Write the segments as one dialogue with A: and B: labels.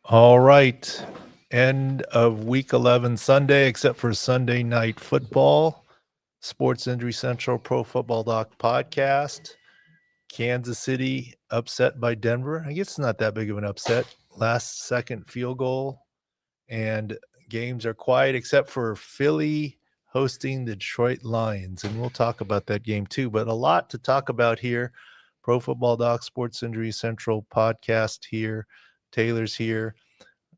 A: All right. End of week 11 Sunday, except for Sunday night football. Sports Injury Central Pro Football Doc podcast. Kansas City upset by Denver. I guess it's not that big of an upset. Last second field goal. And games are quiet except for Philly hosting the Detroit Lions. And we'll talk about that game too. But a lot to talk about here. Pro Football Doc Sports Injury Central podcast here. Taylor's here.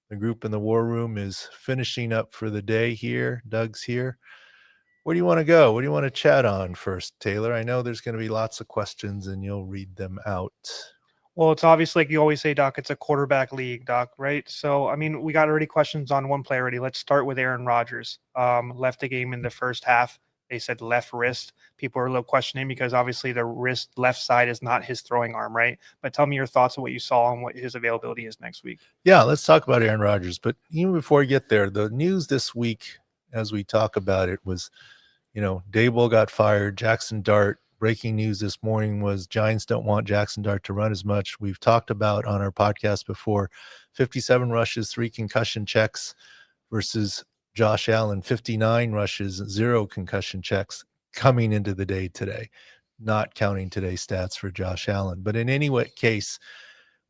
A: The group in the war room is finishing up for the day here. Doug's here. Where do you want to go? What do you want to chat on first, Taylor? I know there's going to be lots of questions and you'll read them out.
B: Well, it's obvious, like you always say, Doc, it's a quarterback league, Doc, right? So, I mean, we got already questions on one player already. Let's start with Aaron Rodgers. Left the game in the first half. They said left wrist. People are a little questioning because obviously the wrist left side is not his throwing arm, right? But tell me your thoughts on what you saw and what his availability is next week.
A: Yeah, let's talk about Aaron Rodgers. But even before we get there, the news this week, as we talk about it, was, Zabel got fired, Jackson Dart. Breaking news this morning was Giants don't want Jackson Dart to run as much. We've talked about on our podcast before, 57 rushes, 3 concussion checks versus Josh Allen, 59 rushes, 0 concussion checks coming into the day today, not counting today's stats for Josh Allen. But in any case,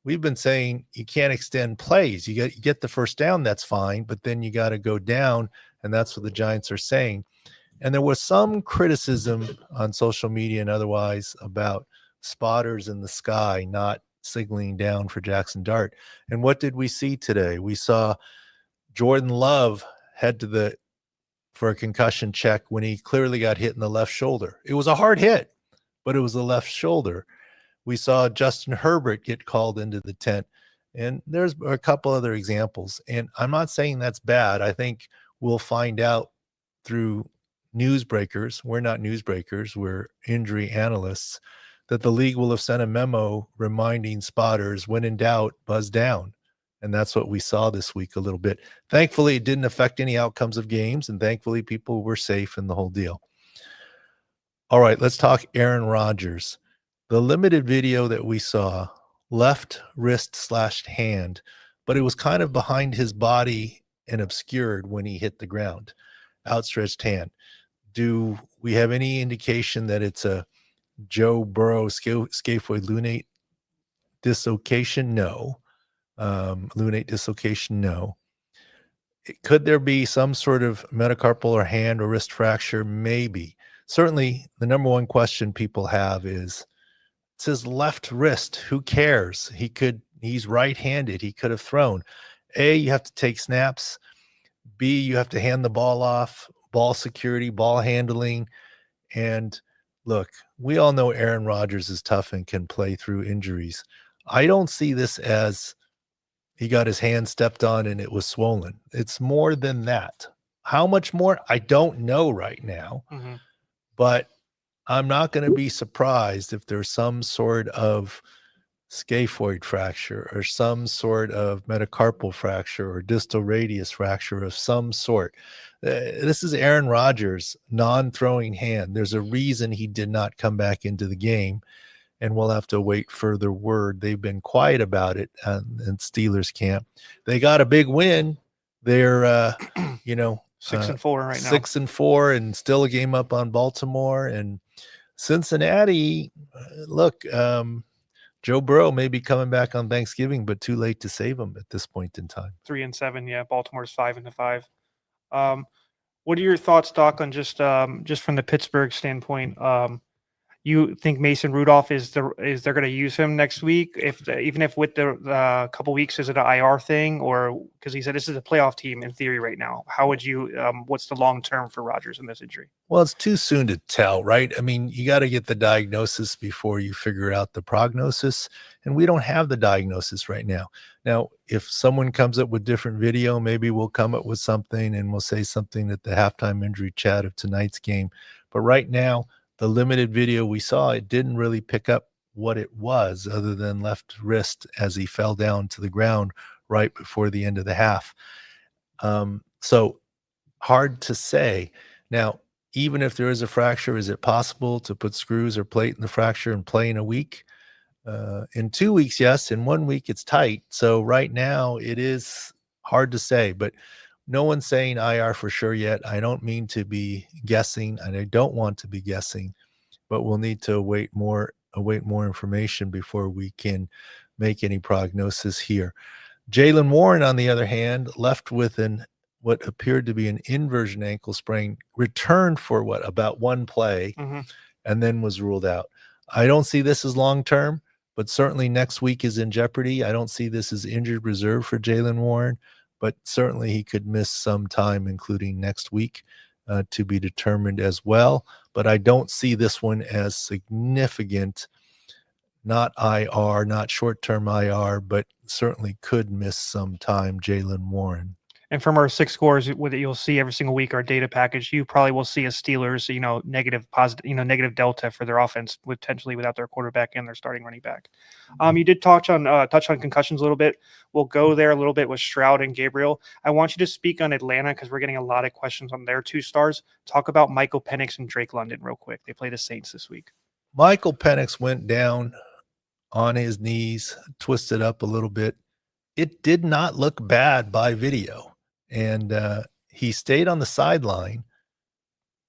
A: we've been saying you can't extend plays. You get the first down, that's fine, but then you got to go down, and that's what the Giants are saying. And there was some criticism on social media and otherwise about spotters in the sky not signaling down for Jackson Dart. And what did we see today? We saw Jordan Love head for a concussion check when he clearly got hit in the left shoulder. It was a hard hit, but it was the left shoulder. We saw Justin Herbert get called into the tent. And there's a couple other examples. And I'm not saying that's bad. I think we'll find out through newsbreakers. We're not newsbreakers. We're injury analysts. That the league will have sent a memo reminding spotters, when in doubt, buzz down. And that's what we saw this week a little bit. Thankfully, it didn't affect any outcomes of games. And thankfully, people were safe in the whole deal. All right, let's talk Aaron Rodgers. The limited video that we saw, left wrist / hand, but it was kind of behind his body and obscured when he hit the ground. Outstretched hand. Do we have any indication that it's a Joe Burrow scaphoid lunate dislocation? No. Lunate dislocation? No. Could there be some sort of metacarpal or hand or wrist fracture? Maybe. Certainly, the number one question people have is, it's his left wrist. Who cares? He's right-handed. He could have thrown. A, you have to take snaps. B, you have to hand the ball off, ball security, ball handling. And look, we all know Aaron Rodgers is tough and can play through injuries. I don't see this as he got his hand stepped on and it was swollen. It's more than that. How much more? I don't know right now. Mm-hmm. But I'm not going to be surprised if there's some sort of scaphoid fracture or some sort of metacarpal fracture or distal radius fracture of some sort. This is Aaron Rodgers' non-throwing hand. There's a reason he did not come back into the game, and we'll have to wait further word. They've been quiet about it in Steelers camp. They got a big win. They're, 6-4
B: right now.
A: 6-4 and still a game up on Baltimore. And Cincinnati, look, Joe Burrow may be coming back on Thanksgiving, but too late to save him at this point in time.
B: 3-7, yeah. Baltimore's 5-5. What are your thoughts, Doc, on just from the Pittsburgh standpoint? You think Mason Rudolph is they're going to use him next week? Even if with the couple weeks, is it an IR thing, or because he said this is a playoff team in theory right now? How would you? What's the long term for Rodgers in this injury?
A: Well, it's too soon to tell, right? I mean, you got to get the diagnosis before you figure out the prognosis, and we don't have the diagnosis right now. Now, if someone comes up with different video, maybe we'll come up with something and we'll say something at the halftime injury chat of tonight's game. But right now, the limited video we saw, it didn't really pick up what it was other than left wrist as he fell down to the ground right before the end of the half. So hard to say. Now, even if there is a fracture, is it possible to put screws or plate in the fracture and play in a week? In 2 weeks, yes. In 1 week, it's tight. So right now, it is hard to say, but no one's saying IR for sure yet. I don't mean to be guessing, and I don't want to be guessing, but we'll need to await more information before we can make any prognosis here. Jaylen Warren, on the other hand, left with what appeared to be an inversion ankle sprain, returned for about one play, and then was ruled out. I don't see this as long-term, but certainly next week is in jeopardy. I don't see this as injured reserve for Jaylen Warren, but certainly he could miss some time, including next week, to be determined as well. But I don't see this one as significant, not IR, not short-term IR, but certainly could miss some time, Jaylen Warren.
B: And from our 6 scores with it, you'll see every single week our data package. You probably will see a Steelers, negative, positive, negative delta for their offense, potentially without their quarterback and their starting running back. You did touch on concussions a little bit. We'll go there a little bit with Stroud and Gabriel. I want you to speak on Atlanta because we're getting a lot of questions on their 2 stars. Talk about Michael Penix and Drake London real quick. They play the Saints this week.
A: Michael Penix went down on his knees, twisted up a little bit. It did not look bad by video. And he stayed on the sideline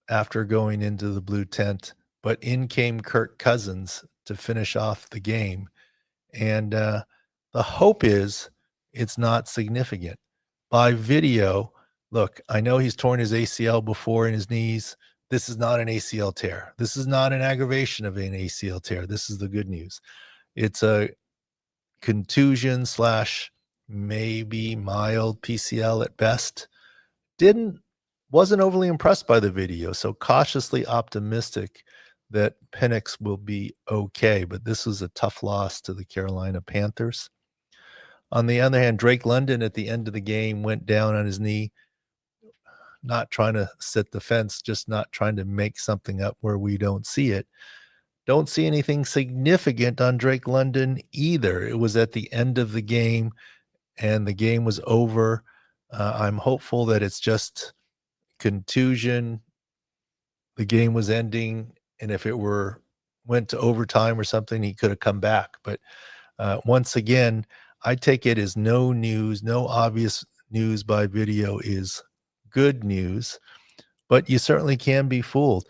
A: after going into the blue tent, but in came Kirk Cousins to finish off the game. And the hope is it's not significant. By video, look, I know he's torn his ACL before in his knees. This is not an ACL tear. This is not an aggravation of an ACL tear. This is the good news. It's a contusion / maybe mild PCL at best. Wasn't overly impressed by the video, so cautiously optimistic that Penix will be okay, but this was a tough loss to the Carolina Panthers. On the other hand, Drake London at the end of the game went down on his knee, not trying to sit the fence, just not trying to make something up where we don't see it. Don't see anything significant on Drake London either. It was at the end of the game, and the game was over. I'm hopeful that it's just contusion. The game was ending, and if it went to overtime or something, he could have come back. But once again, I take it as no news, no obvious news by video is good news, but you certainly can be fooled.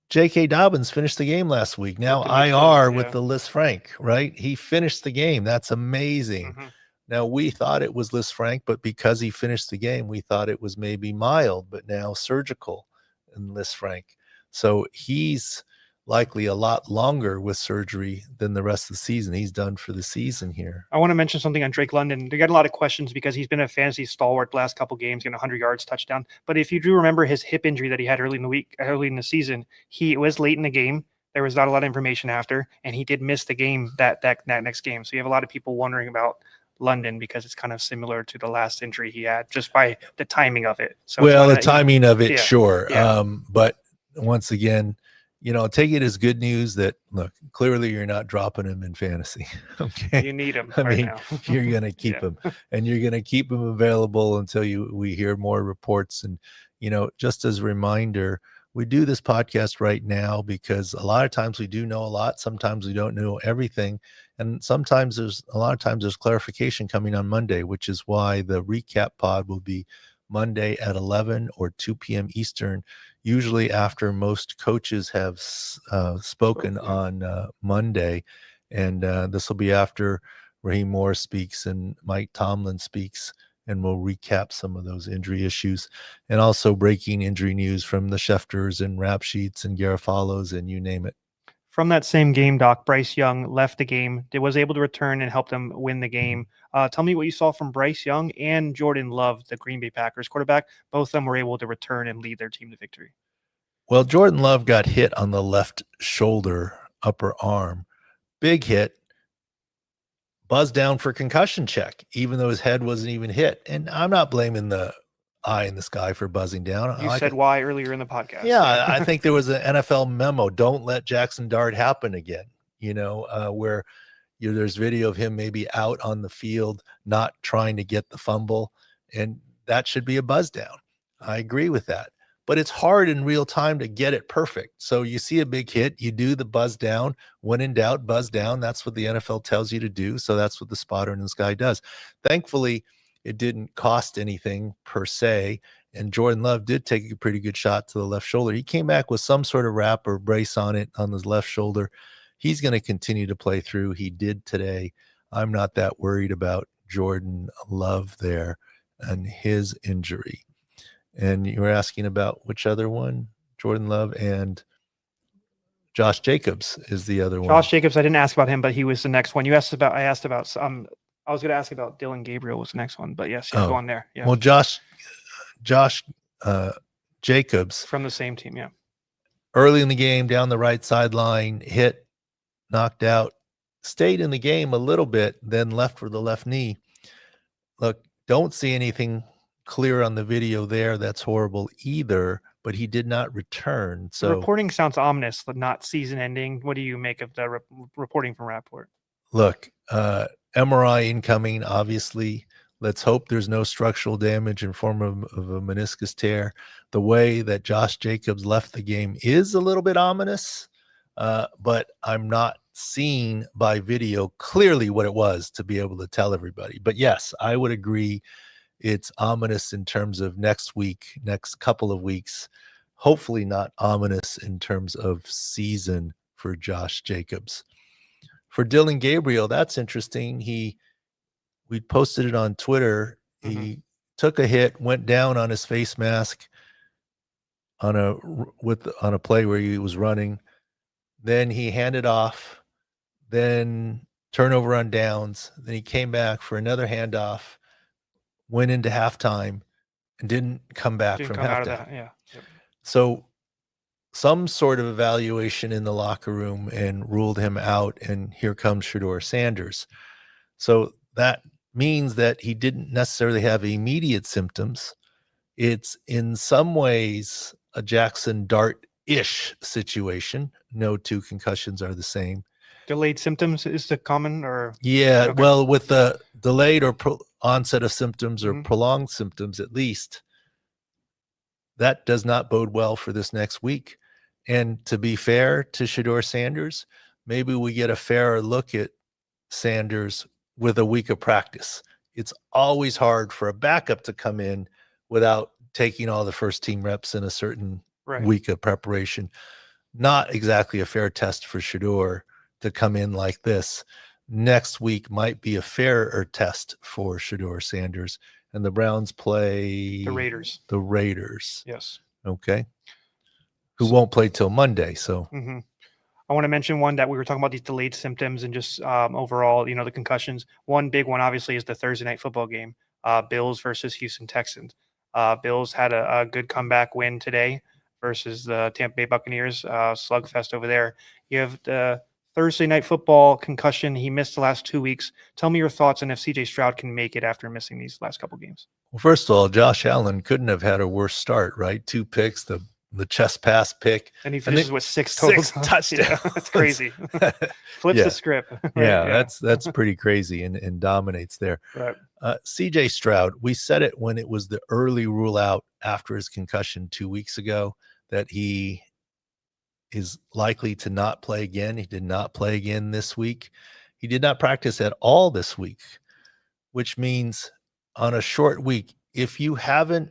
A: J.K. Dobbins finished the game last week. Now IR with the Lisfranc, right? He finished the game. That's amazing. Now, we thought it was Lisfranc, but because he finished the game, we thought it was maybe mild, but now surgical in Lisfranc. So he's likely a lot longer with surgery than the rest of the season. He's done for the season here.
B: I want to mention something on Drake London. They got a lot of questions because he's been a fantasy stalwart the last couple games, getting 100 yards, touchdown. But if you do remember his hip injury that he had early in the season, it was late in the game. There was not a lot of information after, and he did miss the game that next game. So you have a lot of people wondering about London because it's kind of similar to the last injury he had just by the timing of it. So
A: the timing of it, sure.
B: Yeah.
A: But once again, take it as good news that, look, clearly you're not dropping him in fantasy. Okay.
B: You need him
A: now. You're going to keep him, and you're going to keep him available until we hear more reports. And, just as a reminder, we do this podcast right now because a lot of times we do know a lot. Sometimes we don't know everything. And sometimes there's clarification coming on Monday, which is why the recap pod will be Monday at 11 or 2 p.m. Eastern, usually after most coaches have spoken on Monday. And this will be after Raheem Morris speaks and Mike Tomlin speaks, and we'll recap some of those injury issues and also breaking injury news from the Schefters and Rap Sheets and Garafalos and you name it.
B: From that same game, Doc, Bryce Young left the game. He was able to return and help them win the game. Tell me what you saw from Bryce Young and Jordan Love, the Green Bay Packers quarterback. Both of them were able to return and lead their team to victory.
A: Well, Jordan Love got hit on the left shoulder, upper arm. Big hit. Buzzed down for concussion check, even though his head wasn't even hit. And I'm not blaming the eye in the sky for buzzing down.
B: You said why earlier in the podcast.
A: Yeah, I think there was an NFL memo. Don't let Jackson Dart happen again, where there's video of him maybe out on the field, not trying to get the fumble. And that should be a buzz down. I agree with that. but it's hard in real time to get it perfect. So you see a big hit, you do the buzz down. When in doubt, buzz down. That's what the NFL tells you to do. So that's what the spotter in the sky does. Thankfully, it didn't cost anything per se. And Jordan Love did take a pretty good shot to the left shoulder. He came back with some sort of wrap or brace on it on his left shoulder. He's going to continue to play through. He did today. I'm not that worried about Jordan Love there and his injury. And you were asking about which other one? Jordan Love and Josh Jacobs is the other one.
B: Josh Jacobs, I didn't ask about him, but he was the next one. I was going to ask about Dillon Gabriel was the next one, but yes, go on there. Yeah.
A: Well, Josh Jacobs
B: from the same team, yeah.
A: Early in the game, down the right sideline, hit, knocked out, stayed in the game a little bit, then left for the left knee. Look, don't see anything clear on the video there. That's horrible either, but he did not return. So
B: the reporting sounds ominous, but not season ending. What do you make of the reporting from Rapport?
A: Look, MRI incoming, obviously. Let's hope there's no structural damage in form of a meniscus tear. The way that Josh Jacobs left the game is a little bit ominous, but I'm not seeing by video clearly what it was to be able to tell everybody. But yes, I would agree it's ominous in terms of next week, next couple of weeks. Hopefully not ominous in terms of season for Josh Jacobs. For Dillon Gabriel, that's interesting. We posted it on Twitter. He took a hit, went down on his face mask on a play where he was running. Then he handed off, then turnover on downs. Then he came back for another handoff, went into halftime, and didn't come back from halftime. Out of that.
B: Yeah. Yep.
A: So some sort of evaluation in the locker room and ruled him out, and here comes Shedeur Sanders. So that means that he didn't necessarily have immediate symptoms. It's in some ways a Jackson Dart-ish situation. No two concussions are the same.
B: Delayed symptoms is the common, or?
A: Yeah, okay. Well, with the delayed or onset of symptoms or prolonged symptoms, at least, that does not bode well for this next week. And to be fair to Shedeur Sanders, maybe we get a fairer look at Sanders with a week of practice. It's always hard for a backup to come in without taking all the first team reps in a certain week of preparation. Not exactly a fair test for Shedeur to come in like this. Next week might be a fairer test for Shedeur Sanders. And the Browns play
B: the Raiders.
A: The Raiders.
B: Yes.
A: Okay. Who won't play till Monday. So
B: I want to mention one that we were talking about, these delayed symptoms and just overall, the concussions. One big one, obviously, is the Thursday night football game, Bills versus Houston Texans. Bills had a good comeback win today versus the Tampa Bay Buccaneers, slugfest over there. You have the Thursday night football concussion. He missed the last 2 weeks. Tell me your thoughts on if CJ Stroud can make it after missing these last couple games.
A: Well, first of all, Josh Allen couldn't have had a worse start, right? 2 picks, the chest pass pick.
B: And he finishes with 6 total
A: touchdowns.
B: Yeah, that's crazy. Flips the script.
A: Yeah, that's pretty crazy and dominates there.
B: Right.
A: CJ Stroud, we said it when it was the early rule out after his concussion 2 weeks ago that he is likely to not play again. He did not play again this week. He did not practice at all this week, which means on a short week, if you haven't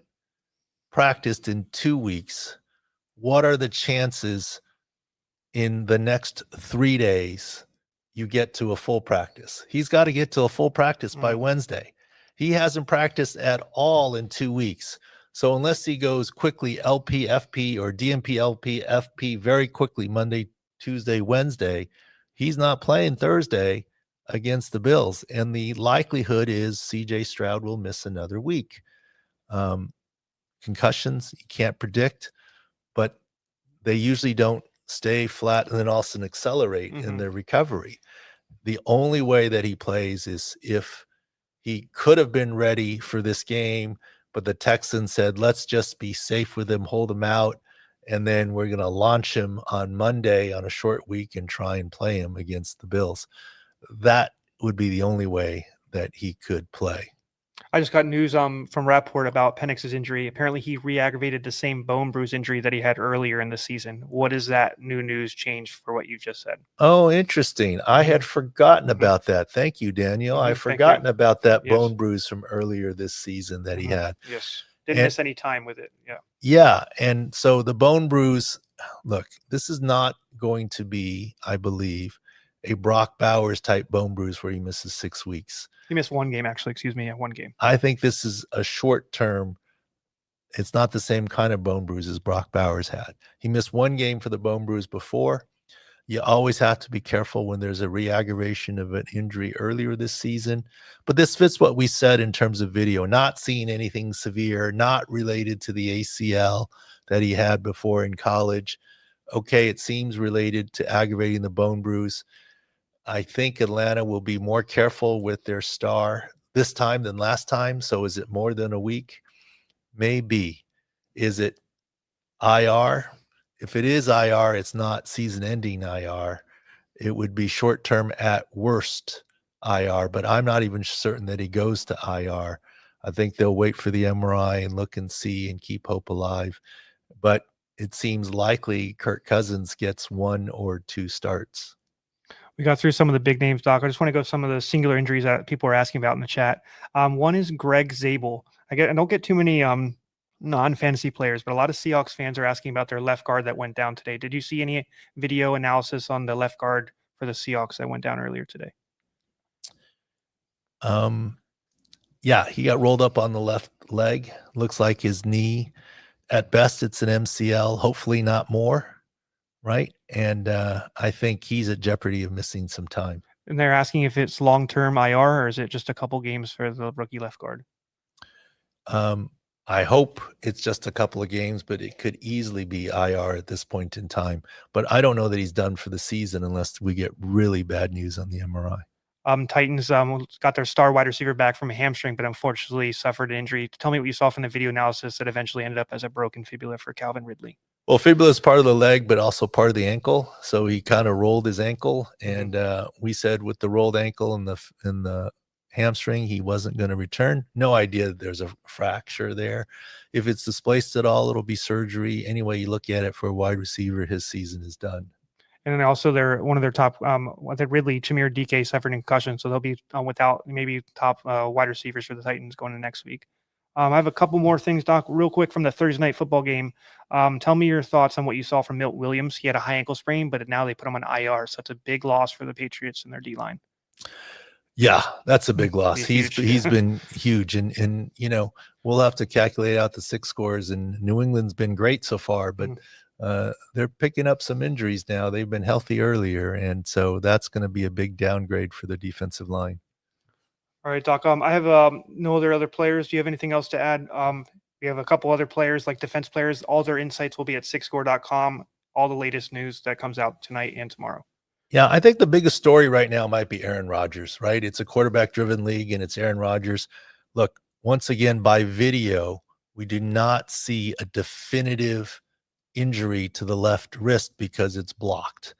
A: practiced in 2 weeks, what are the chances in the next 3 days you get to a full practice? He's got to get to a full practice by Wednesday. He hasn't practiced at all in 2 weeks. So unless he goes quickly LP, FP, or DMP, LP, FP very quickly Monday, Tuesday, Wednesday, he's not playing Thursday against the Bills. And the likelihood is CJ Stroud will miss another week. Concussions, you can't predict, but they usually don't stay flat and then all of a sudden accelerate in their recovery. The only way that he plays is if he could have been ready for this game, but the Texans said, let's just be safe with him, hold him out, and then we're going to launch him on Monday on a short week and try and play him against the Bills. That would be the only way that he could play.
B: I just got news from Rapport about Penix's injury. Apparently, he re-aggravated the same bone bruise injury that he had earlier in the season. What does that new news change for what you just said?
A: Oh, interesting. I had forgotten about that. Thank you, Daniel. I've
B: Thank
A: forgotten
B: you.
A: about that
B: Yes.
A: bone bruise from earlier this season that he had.
B: Yes. Didn't miss any time with it. Yeah.
A: Yeah. And so the bone bruise, look, this is not going to be, I believe, a Brock Bowers type bone bruise where he misses 6 weeks.
B: He missed one game, actually. Excuse me. Yeah, one game.
A: I think this is a short term. It's not the same kind of bone bruise as Brock Bowers had. He missed one game for the bone bruise before. You always have to be careful when there's a re-aggravation of an injury earlier this season. But this fits what we said in terms of video, not seeing anything severe, not related to the ACL that he had before in college. Okay, it seems related to aggravating the bone bruise. I think Atlanta will be more careful with their star this time than last time. So is it more than a week? Maybe. Is it IR? If it is IR, it's not season-ending IR. It would be short-term at worst IR, but I'm not even certain that he goes to IR. I think they'll wait for the MRI and look and see and keep hope alive. But it seems likely Kirk Cousins gets 1 or 2 starts.
B: We got through some of the big names, Doc. I just want to go some of the singular injuries that people are asking about in the chat. One is Greg Zabel. I don't get too many non-fantasy players, but a lot of Seahawks fans are asking about their left guard that went down today. Did you see any video analysis on the left guard for the Seahawks that went down earlier today?
A: Yeah, he got rolled up on the left leg. Looks like his knee. At best, it's an MCL. Hopefully not more, right? And I think he's at jeopardy of missing some time.
B: And they're asking if it's long-term IR or is it just a couple games for the rookie left guard?
A: I hope it's just a couple of games, but it could easily be IR at this point in time. But I don't know that he's done for the season unless we get really bad news on the MRI.
B: Titans got their star wide receiver back from a hamstring, but unfortunately suffered an injury. Tell me what you saw from the video analysis that eventually ended up as a broken fibula for Calvin Ridley.
A: Well, fibula is part of the leg, but also part of the ankle. So he kind of rolled his ankle, and we said with the rolled ankle and the hamstring, he wasn't going to return. No idea that there's a fracture there. If it's displaced at all, it'll be surgery. Any way you look at it for a wide receiver, his season is done.
B: And then also one of their top, Ridley, Chimere DK suffered a concussion, so they'll be without maybe top wide receivers for the Titans going into next week. I have a couple more things, Doc, real quick from the Thursday night football game. Tell me your thoughts on what you saw from Milton Williams. He had a high ankle sprain, but now they put him on IR, so it's a big loss for the Patriots and their D-line.
A: Yeah, that's a big loss. He's
B: huge.
A: been huge, and you know, we'll have to calculate out the 6 scores. And New England's been great so far, but they're picking up some injuries now. They've been healthy earlier, and so that's going to be a big downgrade for the defensive line.
B: All right, Doc. I have no other players. Do you have anything else to add? We have a couple other players, like defense players. All their insights will be at sixscore.com. All the latest news that comes out tonight and tomorrow.
A: Yeah, I think the biggest story right now might be Aaron Rodgers, right? It's a quarterback-driven league, and it's Aaron Rodgers. Look, once again, by video, we do not see a definitive injury to the left wrist because it's blocked.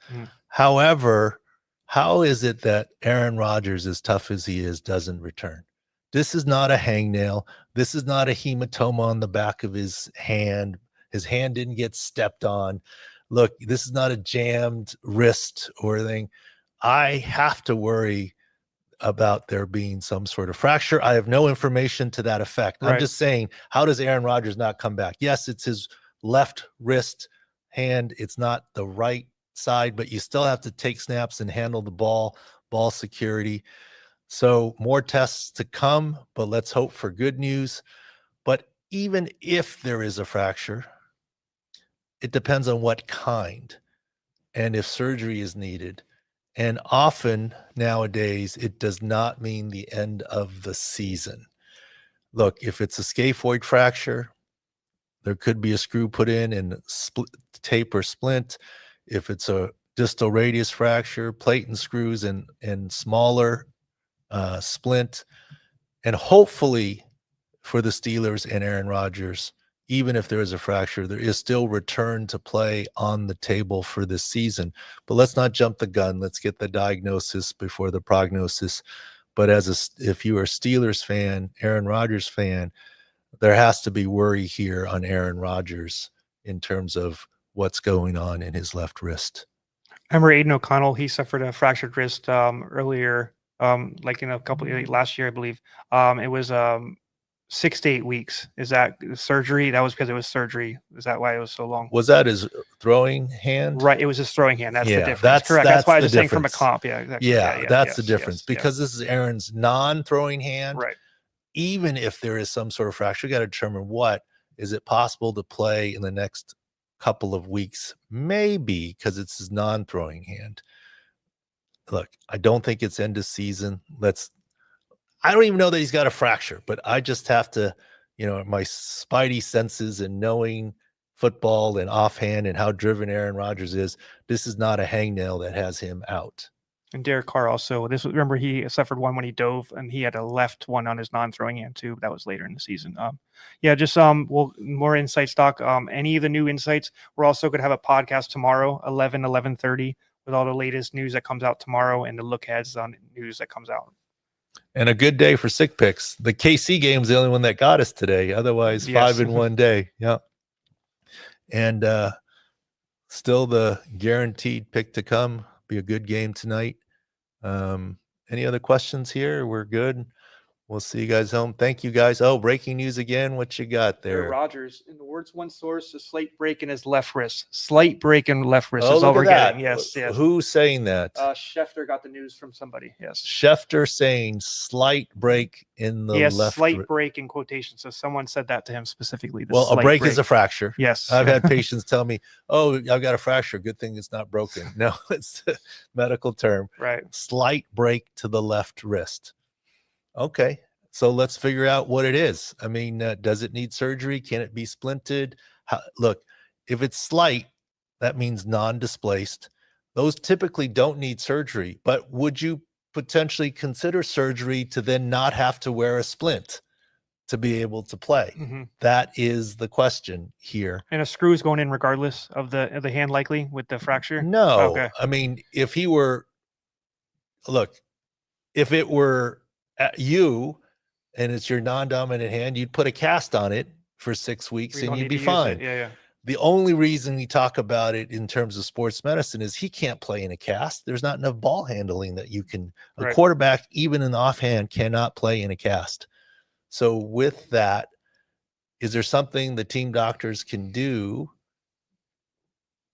A: However, how is it that Aaron Rodgers, as tough as he is, doesn't return? This is not a hangnail. This is not a hematoma on the back of his hand. His hand didn't get stepped on. Look, this is not a jammed wrist or anything. I have to worry about there being some sort of fracture. I have no information to that effect.
B: Right.
A: I'm just saying, how does Aaron Rodgers not come back? Yes, it's his left wrist hand. It's not the right side, but you still have to take snaps and handle the ball security. So more tests to come, but let's hope for good news. But even if there is a fracture, it depends on what kind and if surgery is needed. And often nowadays, it does not mean the end of the season. Look, if it's a scaphoid fracture, there could be a screw put in and tape or splint. If it's a distal radius fracture, plate and screws and smaller splint. And hopefully for the Steelers and Aaron Rodgers, even if there is a fracture, there is still return to play on the table for this season. But let's not jump the gun. Let's get the diagnosis before the prognosis. But if you are a Steelers fan, Aaron Rodgers fan, there has to be worry here on Aaron Rodgers in terms of what's going on in his left wrist.
B: I remember Aiden O'Connell, he suffered a fractured wrist earlier, like in last year, I believe. It was 6 to 8 weeks. Is that surgery? That was because it was surgery. Is that why it was so long?
A: Was that his throwing hand?
B: Right. It was his throwing hand. That's the difference.
A: That's
B: correct. That's why I was saying from a
A: difference.
B: comp. Yeah, exactly.
A: That's the difference because this is Aaron's non-throwing hand.
B: Right.
A: Even if there is some sort of fracture, you got to determine what is it possible to play in the next couple of weeks, maybe, because it's his non-throwing hand. Look, I don't think it's end of season. I don't even know that he's got a fracture, but I just have to, my spidey senses and knowing football and offhand and how driven Aaron Rodgers is, this is not a hangnail that has him out.
B: And Derek Carr also, remember he suffered one when he dove, and he had a left one on his non-throwing hand too. That was later in the season. More insights, Doc. Any of the new insights, we're also going to have a podcast tomorrow, 11:30, with all the latest news that comes out tomorrow and the look aheads on news that comes out.
A: And a good day for sick picks. The KC game is the only one that got us today. Otherwise, 5 in one day. Yeah. And still the guaranteed pick to come. Be a good game tonight. Any other questions here? We're good. We'll see you guys home. Thank you, guys. Oh, breaking news again. What you got there?
B: Rodgers, in the words one source, a slight break in his left wrist. Slight break in left wrist
A: is
B: all we're getting. Yes.
A: Who's saying that?
B: Schefter got the news from somebody. Yes.
A: Schefter saying slight break in the left.
B: Slight break in quotation. So someone said that to him specifically.
A: Well, a break is a fracture.
B: Yes.
A: I've had patients tell me, "Oh, I've got a fracture. Good thing it's not broken." No, it's a medical term.
B: Right.
A: Slight break to the left wrist. Okay. So let's figure out what it is. I mean, does it need surgery? Can it be splinted? Look, if it's slight, that means non-displaced. Those typically don't need surgery, but would you potentially consider surgery to then not have to wear a splint to be able to play?
B: Mm-hmm.
A: That is the question here.
B: And a screw is going in regardless of the hand, likely, with the fracture?
A: No.
B: Okay.
A: I mean, if it were at you, and it's your non-dominant hand, you'd put a cast on it for 6 weeks and you'd be fine.
B: Yeah.
A: The only reason we talk about it in terms of sports medicine is he can't play in a cast. There's not enough ball handling that you can. A quarterback, even in the offhand, cannot play in a cast. So with that, is there something the team doctors can do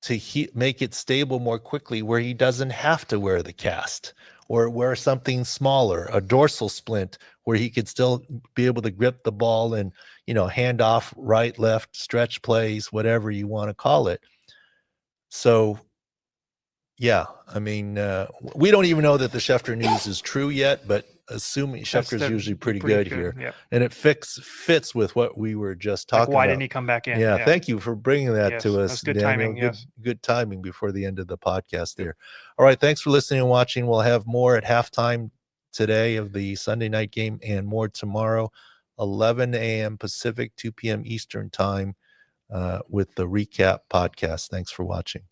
A: to make it stable more quickly where he doesn't have to wear the cast? Or wear something smaller, a dorsal splint, where he could still be able to grip the ball and, hand off right, left, stretch plays, whatever you want to call it. So, yeah, I mean, we don't even know that the Schefter news is true yet, but assuming Schefter's usually pretty good here.
B: Yep.
A: And it fits with what we were just talking about.
B: Why didn't he come back in?
A: Yeah, thank you for bringing that to us.
B: That's good
A: Daniel.
B: timing.
A: Good timing before the end of the podcast there. All right, thanks for listening and watching. We'll have more at halftime today of the Sunday night game and more tomorrow, 11 a.m. Pacific, 2 p.m. Eastern time with the recap podcast. Thanks for watching.